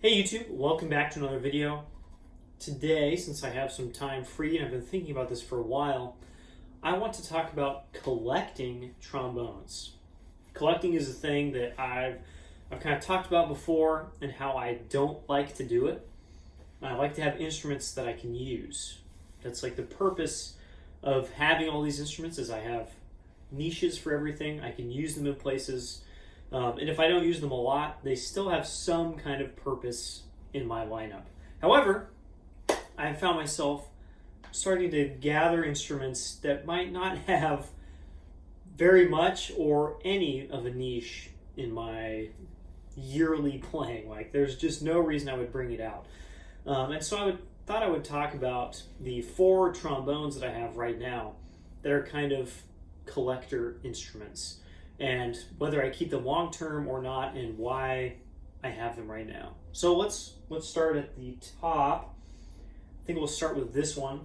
Hey YouTube, welcome back to another video. Today, since I have some time free and I've been thinking about this for a while, I want to talk about collecting trombones. Collecting is a thing that I've kind of talked about before and how I don't like to do it. I like to have instruments that I can use. That's like the purpose of having all these instruments is I have niches for everything. I can use them in places. And if I don't use them a lot, they still have some kind of purpose in my lineup. However, I have found myself starting to gather instruments that might not have very much or any of a niche in my yearly playing. Like, there's just no reason I would bring it out. And so thought I would talk about the 4 trombones that I have right now that are kind of collector instruments, and whether I keep them long term or not, and why I have them right now. So let's start at the top. I think we'll start with this one.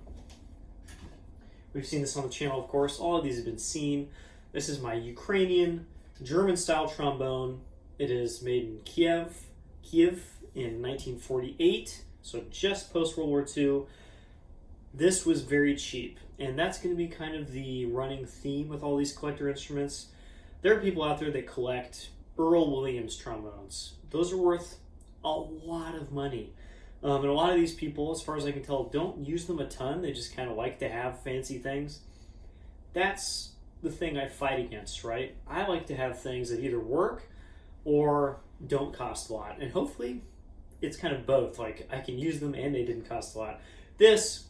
We've seen this on the channel, of course. All of these have been seen. This is my Ukrainian German style trombone. It is made in Kiev in 1948, so just post World War II. This was very cheap, and that's going to be kind of the running theme with all these collector instruments. There are people out there that collect Earl Williams trombones. Those are worth a lot of money. And a lot of these people, as far as I can tell, don't use them a ton. They just kind of like to have fancy things. That's the thing I fight against, right? I like to have things that either work or don't cost a lot. And hopefully it's kind of both. Like, I can use them and they didn't cost a lot. This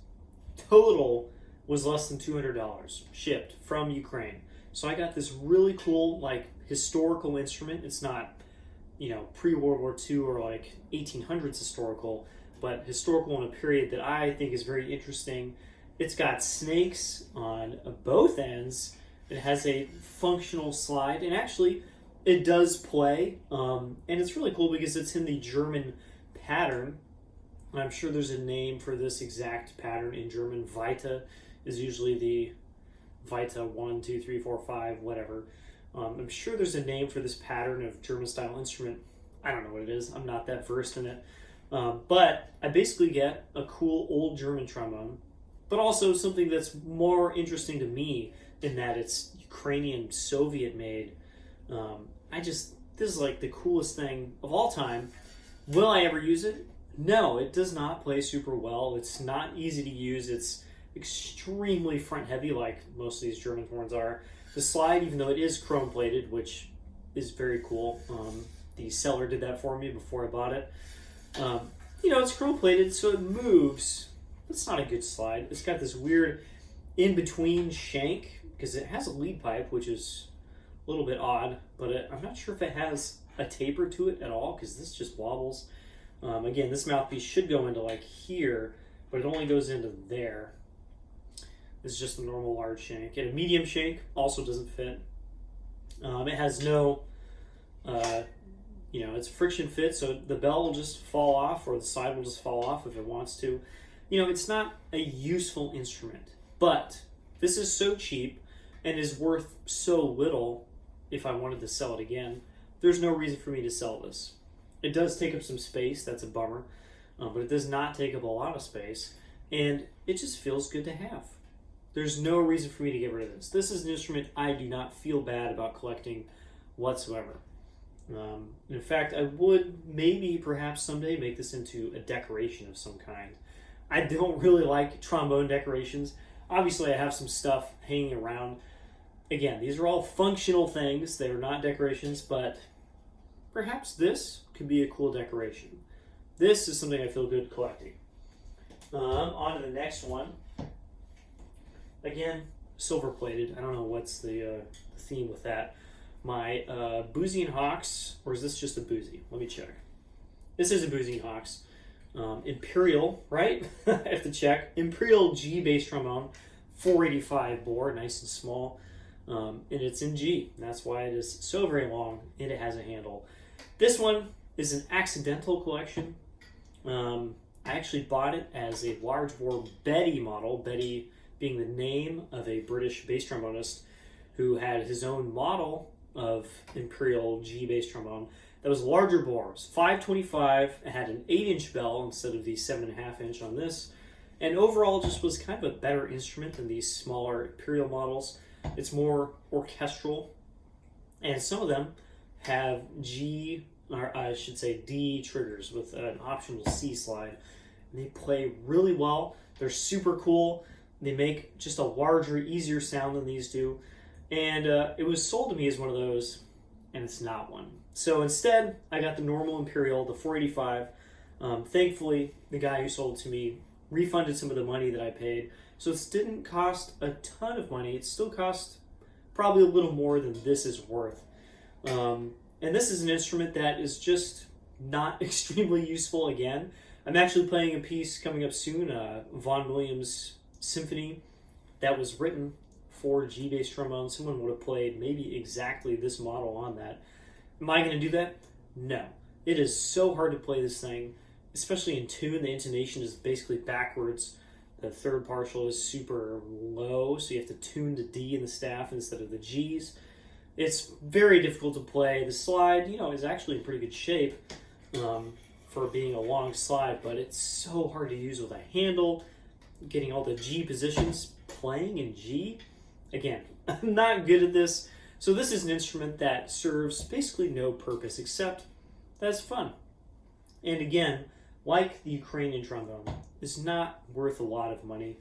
total was less than $200 shipped from Ukraine. So I got this really cool, like, historical instrument. It's not, pre-World War II or like 1800s historical, but historical in a period that I think is very interesting. It's got snakes on both ends. It has a functional slide, and actually it does play. And it's really cool because it's in the German pattern. And I'm sure there's a name for this exact pattern in German. Vita is usually the Vita 1, 2, 3, 4, 5, whatever. I'm sure there's a name for this pattern of German style instrument. I don't know what it is. I'm not that versed in it. But I basically get a cool old German trombone, but also something that's more interesting to me in that it's Ukrainian Soviet made. This is like the coolest thing of all time. Will I ever use it? No, it does not play super well. It's not easy to use. It's extremely front heavy, like most of these German horns are. The slide, even though it is chrome plated, which is very cool, the seller did that for me before I bought it. It's chrome plated, so it moves. It's not a good slide. It's got this weird in between shank because it has a lead pipe, which is a little bit odd, but I'm not sure if it has a taper to it at all because this just wobbles. Again, this mouthpiece should go into like here, but it only goes into there. It's just a normal large shank. And a medium shank also doesn't fit. It has no, it's friction fit, so the bell will just fall off or the side will just fall off if it wants to. It's not a useful instrument, but this is so cheap and is worth so little. If I wanted to sell it again, there's no reason for me to sell this. It does take up some space, that's a bummer, but it does not take up a lot of space, and it just feels good to have. There's no reason for me to get rid of this. This is an instrument I do not feel bad about collecting whatsoever. In fact, I would maybe perhaps someday make this into a decoration of some kind. I don't really like trombone decorations. Obviously, I have some stuff hanging around. Again, these are all functional things. They are not decorations, but perhaps this could be a cool decoration. This is something I feel good collecting. On to the next one. Again, silver plated. I don't know what's the theme with that. My Boozy and Hawks, or is this just a Boozy? Let me check. This is a Boozy and Hawks. Imperial, right? I have to check. Imperial G bass trombone, 485 bore, nice and small. And it's in G. And that's why it is so very long, and it has a handle. This one is an accidental collection. I actually bought it as a large bore Betty model. Betty being the name of a British bass trombonist who had his own model of Imperial G bass trombone that was a larger bore. It was 525. It had an 8-inch bell instead of the 7.5-inch on this. And overall, just was kind of a better instrument than these smaller Imperial models. It's more orchestral. And some of them have G, or I should say D triggers with an optional C slide. And they play really well. They're super cool. They make just a larger, easier sound than these do. And it was sold to me as one of those, and it's not one. So instead, I got the normal Imperial, the 485. Thankfully, the guy who sold it to me refunded some of the money that I paid. So it didn't cost a ton of money. It still cost probably a little more than this is worth. And this is an instrument that is just not extremely useful again. I'm actually playing a piece coming up soon, Vaughan Williams' Symphony, that was written for G bass trombone. Someone would have played maybe exactly this model on that. Am I going to do that? No. It is so hard to play this thing, especially in tune. The intonation is basically backwards. The third partial is super low, so you have to tune the D in the staff instead of the G's. It's very difficult to play. The slide, is actually in pretty good shape for being a long slide, but it's so hard to use with a handle. Getting all the G positions, playing in G. Again, I'm not good at this. So this is an instrument that serves basically no purpose except that it's fun. And again, like the Ukrainian trombone, is not worth a lot of money.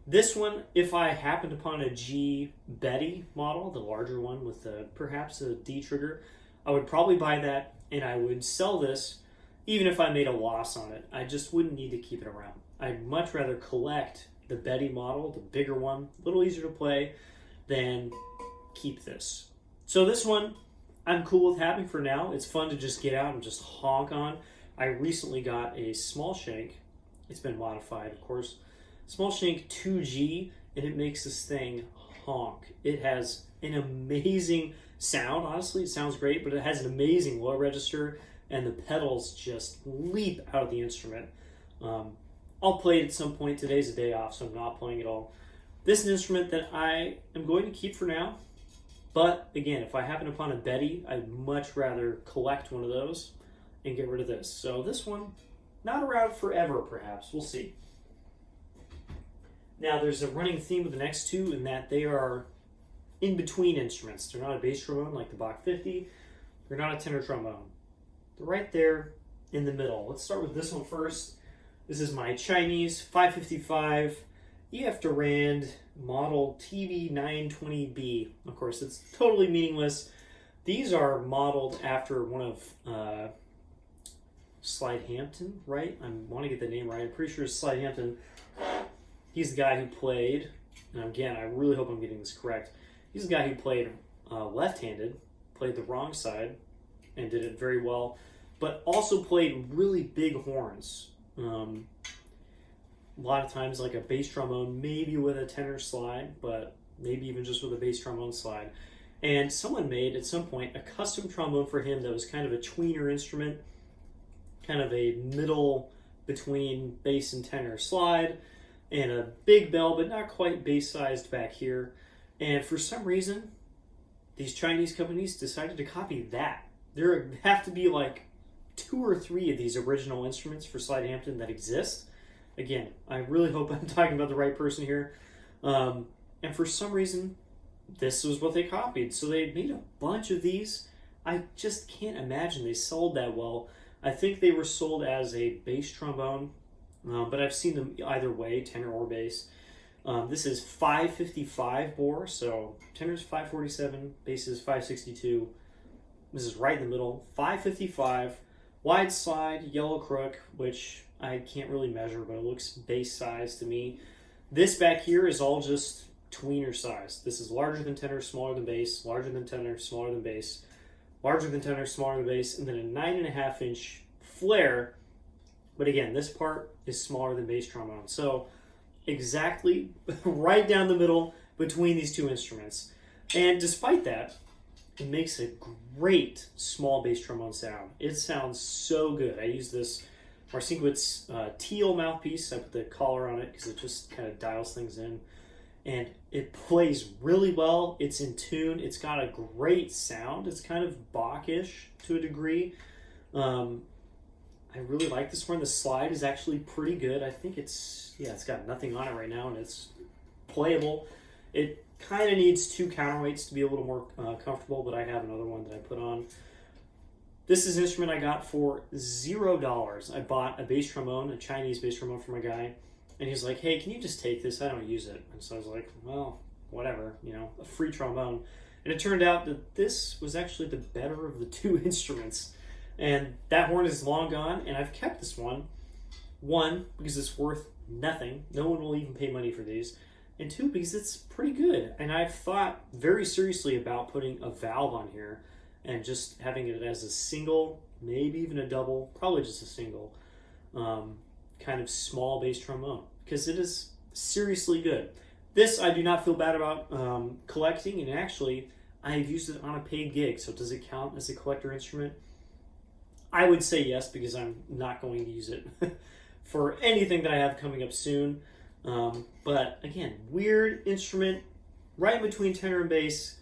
This one, if I happened upon a G Betty model, the larger one with perhaps a D trigger, I would probably buy that and I would sell this even if I made a loss on it. I just wouldn't need to keep it around. I'd much rather collect the Betty model, the bigger one, a little easier to play, than keep this. So this one, I'm cool with having for now. It's fun to just get out and just honk on. I recently got a small shank. It's been modified, of course. Small shank 2G, and it makes this thing honk. It has an amazing sound. Honestly, it sounds great, but it has an amazing low register, and the pedals just leap out of the instrument. I'll play it at some point. Today's a day off, so I'm not playing it all. This is an instrument that I am going to keep for now. But again, if I happen upon a Betty, I'd much rather collect one of those and get rid of this. So this one, not around forever, perhaps. We'll see. Now, there's a running theme with the next two in that they are in-between instruments. They're not a bass trombone like the Bach 50. They're not a tenor trombone. They're right there in the middle. Let's start with this one first. This is my Chinese 555 EF Durand model TV920B. Of course, it's totally meaningless. These are modeled after one of Slide Hampton, right? I want to get the name right. I'm pretty sure it's Slide Hampton. He's the guy who played, and again, I really hope I'm getting this correct. He's the guy who played left-handed, played the wrong side, and did it very well, but also played really big horns. A lot of times like a bass trombone, maybe with a tenor slide, but maybe even just with a bass trombone slide. And someone made, at some point, a custom trombone for him that was kind of a tweener instrument, kind of a middle between bass and tenor slide, and a big bell, but not quite bass-sized back here. And for some reason, these Chinese companies decided to copy that. There have to be like 2 or 3 of these original instruments for Slide Hampton that exist. Again, I really hope I'm talking about the right person here. And for some reason, this was what they copied. So they made a bunch of these. I just can't imagine they sold that well. I think they were sold as a bass trombone, but I've seen them either way, tenor or bass. This is 555 bore, so tenor's 547, bass is 562. This is right in the middle, 555, wide slide, yellow crook, which I can't really measure, but it looks bass size to me. This back here is all just tweener size. This is larger than tenor, smaller than bass, larger than tenor, smaller than bass, larger than tenor, smaller than bass, and then a 9.5-inch flare. But again, this part is smaller than bass trombone. So exactly right down the middle between these two instruments. And despite that, it makes a great small bass trombone sound. It sounds so good. I use this Marcinkiewicz teal mouthpiece. I put the collar on it because it just kind of dials things in. and it plays really well. It's in tune. It's got a great sound. It's kind of Bach-ish to a degree. I really like this one. The slide is actually pretty good. I think it's got nothing on it right now, and it's playable. It kind of needs 2 counterweights to be a little more comfortable, but I have another one that I put on. This is an instrument I got for $0. I bought a bass trombone, a Chinese bass trombone from a guy, and he's like, hey, can you just take this? I don't use it. And so I was like, well, whatever, a free trombone. And it turned out that this was actually the better of the 2 instruments. And that horn is long gone, and I've kept this one. 1, because it's worth nothing. No one will even pay money for these. And 2, because it's pretty good. And I've thought very seriously about putting a valve on here and just having it as a single, maybe even a double, probably just a single, kind of small bass trombone, because it is seriously good. This I do not feel bad about collecting, and actually I've used it on a paid gig, so does it count as a collector instrument? I would say yes, because I'm not going to use it for anything that I have coming up soon. But again, weird instrument, right in between tenor and bass,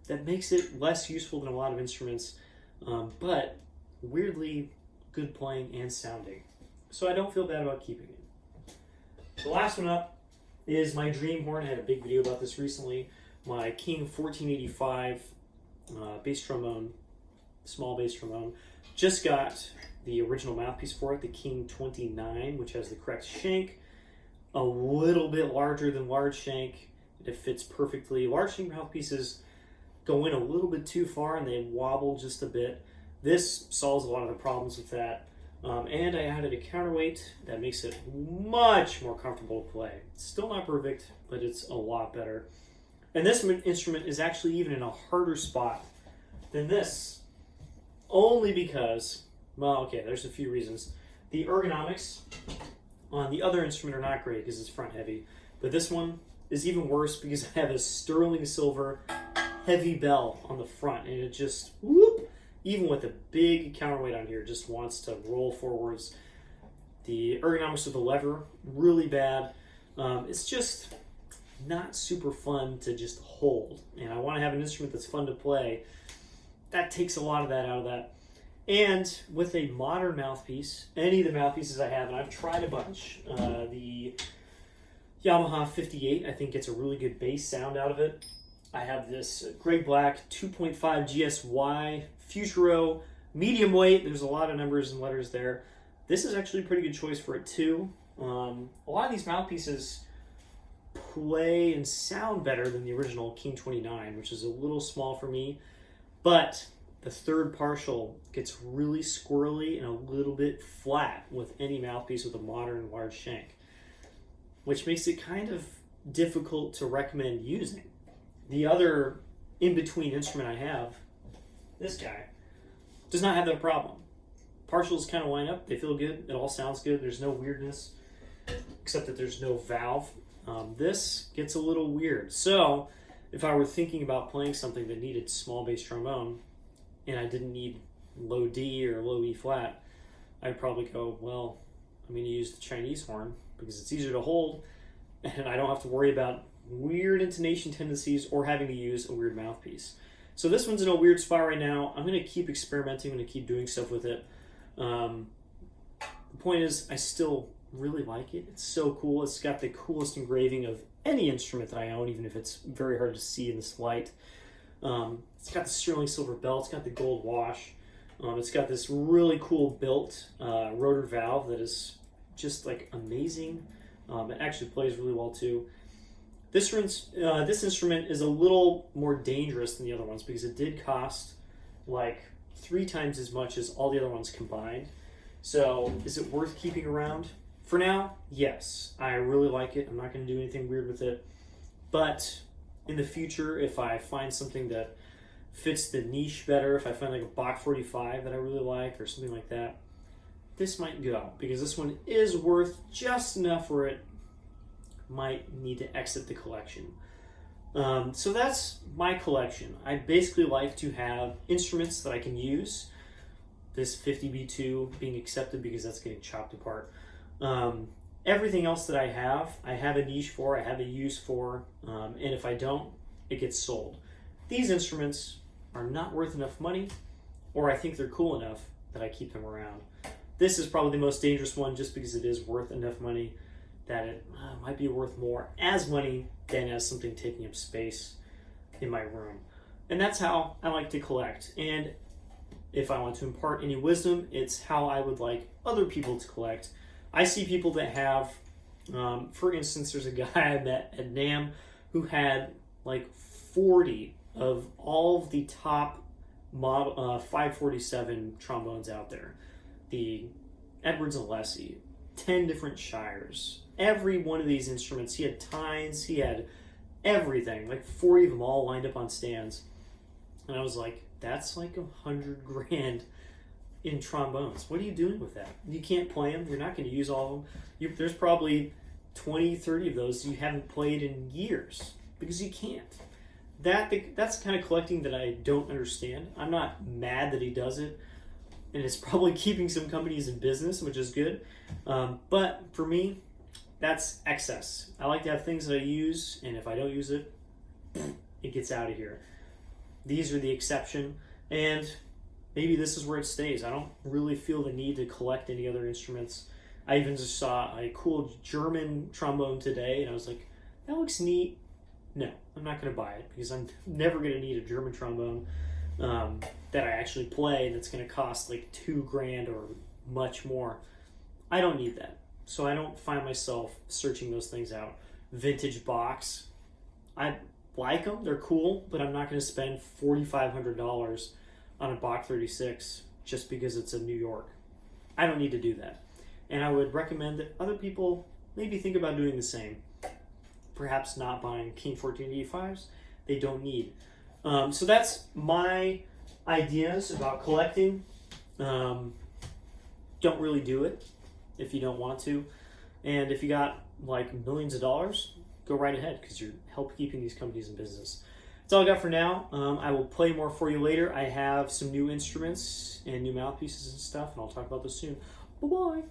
that makes it less useful than a lot of instruments, but weirdly good playing and sounding. So I don't feel bad about keeping it. The last one up is my dream horn. I had a big video about this recently. My King 1485 bass trombone, small bass trombone. Just got the original mouthpiece for it, the King 29, which has the correct shank, a little bit larger than large shank. It fits perfectly. Large shank mouthpieces go in a little bit too far and they wobble just a bit. This solves a lot of the problems with that. And I added a counterweight that makes it much more comfortable to play. It's still not perfect, but it's a lot better. And this instrument is actually even in a harder spot than this. Only because, well, okay, there's a few reasons. The ergonomics on the other instrument are not great because it's front heavy. But this one is even worse because I have a sterling silver heavy bell on the front. And it just, whoop, even with a big counterweight on here, just wants to roll forwards. The ergonomics of the lever, really bad. It's just not super fun to just hold. And I want to have an instrument that's fun to play. That takes a lot of that out of that. And with a modern mouthpiece, any of the mouthpieces I have, and I've tried a bunch, the Yamaha 58, I think gets a really good bass sound out of it. I have this Greg Black 2.5 GSY Futuro medium weight. There's a lot of numbers and letters there. This is actually a pretty good choice for it too. A lot of these mouthpieces play and sound better than the original King 29, which is a little small for me. But the third partial gets really squirrely and a little bit flat with any mouthpiece with a modern large shank, which makes it kind of difficult to recommend using. The other in-between instrument I have, this guy, does not have that problem. Partials kind of line up, they feel good, it all sounds good, there's no weirdness, except that there's no valve. This gets a little weird. So, if I were thinking about playing something that needed small bass trombone, and I didn't need low D or low E flat, I'd probably go, well, I'm going to use the Chinese horn because it's easier to hold, and I don't have to worry about weird intonation tendencies or having to use a weird mouthpiece. So this one's in a weird spot right now. I'm going to keep experimenting. I'm going to keep doing stuff with it. The point is, I still really like it. It's so cool. It's got the coolest engraving of any instrument that I own, even if it's very hard to see in this light. It's got the sterling silver bell. It's got the gold wash. It's got this really cool built rotor valve that is just like amazing. It actually plays really well too. This instrument is a little more dangerous than the other ones because it did cost like 3 times as much as all the other ones combined. So is it worth keeping around? For now, yes. I really like it. I'm not going to do anything weird with it. But in the future, if I find something that fits the niche better, if I find like a Bach 45 that I really like or something like that, this might go because this one is worth just enough where it might need to exit the collection. So that's my collection. I basically like to have instruments that I can use. This 50B2 being accepted because that's getting chopped apart. Everything else that I have a niche for, I have a use for, and if I don't, it gets sold. These instruments are not worth enough money, or I think they're cool enough that I keep them around. This is probably the most dangerous one just because it is worth enough money that it might be worth more as money than as something taking up space in my room. And that's how I like to collect. And if I want to impart any wisdom, it's how I would like other people to collect. I see people that have, for instance, there's a guy I met at NAMM who had like 40 of all of the top model 547 trombones out there. The Edwards and Leslie, 10 different Shires. Every one of these instruments, he had tines, he had everything, like 40 of them all lined up on stands. And I was like, that's like $100,000 in trombones. What are you doing with that? You can't play them. You're not going to use all of them. There's probably 20, 30 of those you haven't played in years because you can't. That's the kind of collecting that I don't understand. I'm not mad that he does it, and it's probably keeping some companies in business, which is good. But for me, that's excess. I like to have things that I use, and if I don't use it, it gets out of here. These are the exception, and maybe this is where it stays. I don't really feel the need to collect any other instruments. I even just saw a cool German trombone today, and I was like, that looks neat. No, I'm not going to buy it because I'm never going to need a German trombone that I actually play that's going to cost like $2,000 or much more. I don't need that. So I don't find myself searching those things out. Vintage box. I like them. They're cool, but I'm not going to spend $4,500 on a Bach 36 just because it's in New York. I don't need to do that. And I would recommend that other people maybe think about doing the same. Perhaps not buying King 1485s. They don't need. So that's my ideas about collecting. Don't really do it if you don't want to. And if you got like millions of dollars, go right ahead because you're help keeping these companies in business. That's all I got for now. I will play more for you later. I have some new instruments and new mouthpieces and stuff, and I'll talk about those soon. Bye-bye.